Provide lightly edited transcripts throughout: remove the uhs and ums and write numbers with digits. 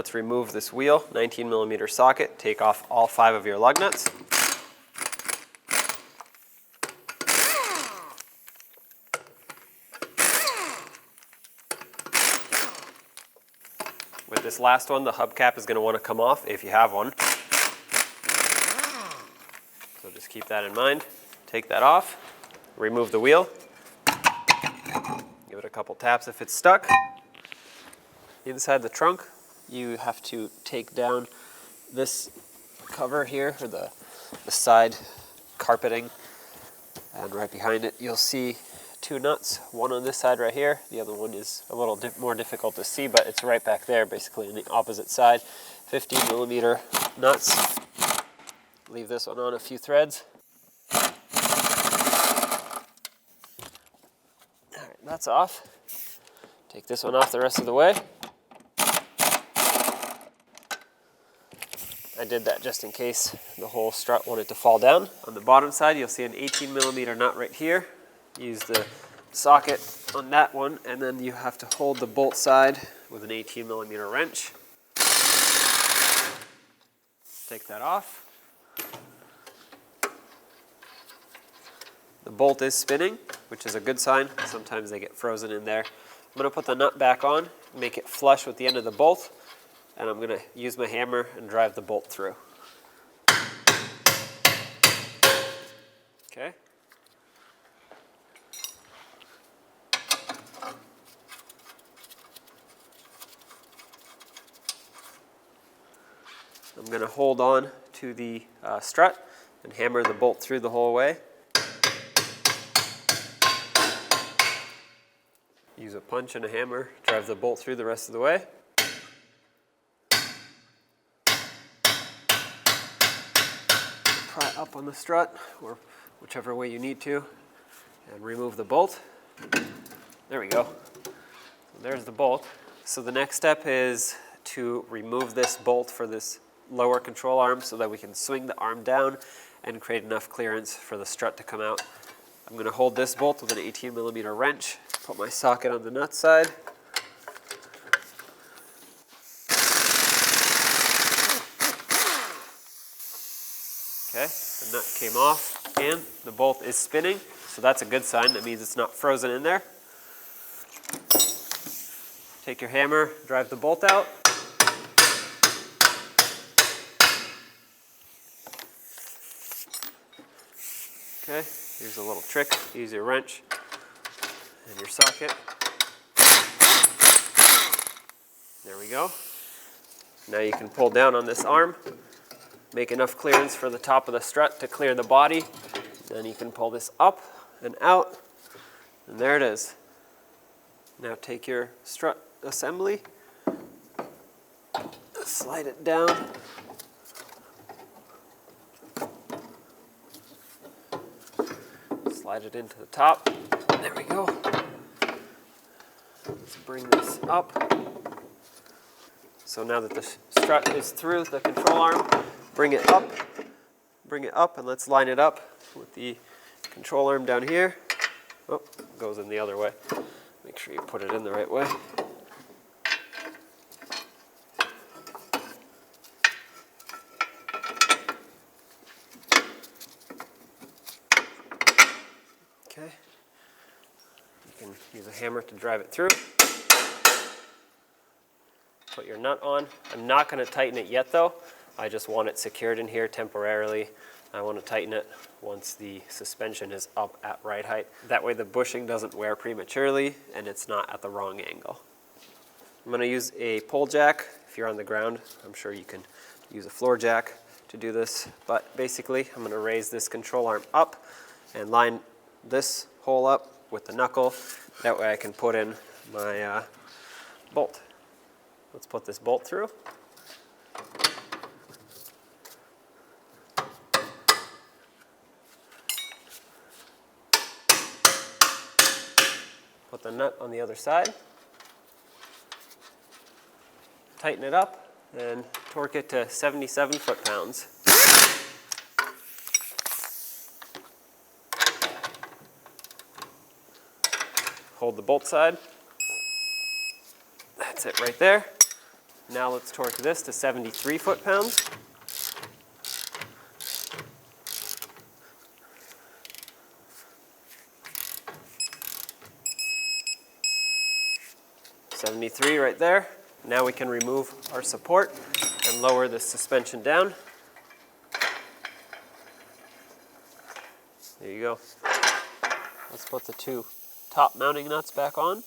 let's remove this wheel, 19mm socket, take off all 5 of your lug nuts. With this last one, the hubcap is going to want to come off if you have one. So just keep that in mind. Take that off, remove the wheel, give it a couple taps if it's stuck. Inside the trunk, you have to take down this cover here, or the side carpeting, and right behind it you'll see 2 nuts, one on this side right here, the other one is a little more difficult to see, but it's right back there, basically on the opposite side. 15mm nuts. Leave this one on a few threads. Alright, that's off. Take this one off the rest of the way. I did that just in case the whole strut wanted to fall down. On the bottom side, you'll see an 18mm nut right here. Use the socket on that one, and then you have to hold the bolt side with an 18mm wrench. Take that off. The bolt is spinning, which is a good sign. Sometimes they get frozen in there. I'm going to put the nut back on, make it flush with the end of the bolt, and I'm going to use my hammer and drive the bolt through. Okay. I'm going to hold on to the strut and hammer the bolt through the whole way. Use a punch and a hammer, drive the bolt through the rest of the way. Pry up on the strut, or whichever way you need to, and remove the bolt. There we go. There's the bolt. So the next step is to remove this bolt for this lower control arm so that we can swing the arm down and create enough clearance for the strut to come out. I'm going to hold this bolt with an 18mm wrench, put my socket on the nut side. Okay, the nut came off and the bolt is spinning, so that's a good sign. That means it's not frozen in there. Take your hammer, drive the bolt out. Okay, here's a little trick. Use your wrench and your socket. There we go. Now you can pull down on this arm, make enough clearance for the top of the strut to clear the body. Then you can pull this up and out, and there it is. Now take your strut assembly, slide it down. Slide it into the top. There we go. Let's bring this up. So now that the strut is through the control arm, bring it up, and let's line it up with the control arm down here. Oh, it goes in the other way. Make sure you put it in the right way. Okay. You can use a hammer to drive it through. Put your nut on. I'm not going to tighten it yet though. I just want it secured in here temporarily. I want to tighten it once the suspension is up at right height. That way the bushing doesn't wear prematurely and it's not at the wrong angle. I'm going to use a pole jack. If you're on the ground, I'm sure you can use a floor jack to do this. But basically, I'm going to raise this control arm up and line this hole up with the knuckle. That way I can put in my bolt. Let's put this bolt through. Put the nut on the other side. Tighten it up and torque it to 77 foot-pounds. Hold the bolt side. That's it right there. Now let's torque this to 73 foot-pounds. .73 right there. Now we can remove our support and lower the suspension down. There you go. Let's put the two top mounting nuts back on.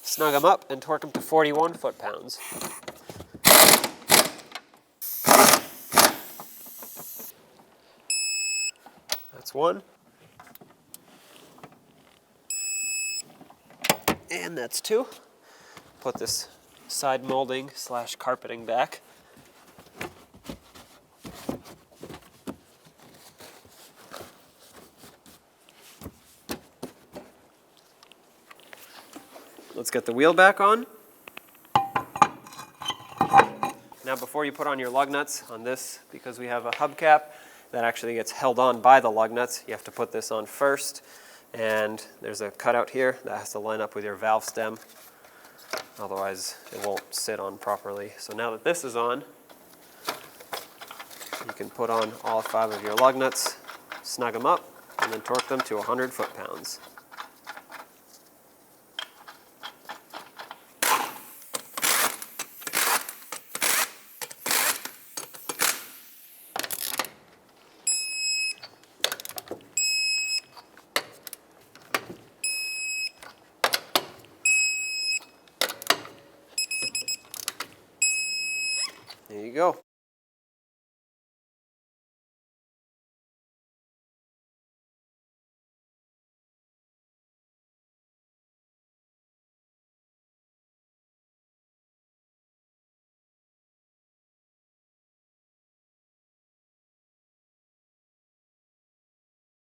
Snug them up and torque them to 41 foot-pounds. That's one. And that's two. Put this side molding / carpeting back. Let's get the wheel back on. Now before you put on your lug nuts on this, because we have a hubcap that actually gets held on by the lug nuts, you have to put this on first. And there's a cutout here that has to line up with your valve stem. Otherwise it won't sit on properly. So now that this is on, you can put on all 5 of your lug nuts, snug them up, and then torque them to 100 foot-pounds. There you go.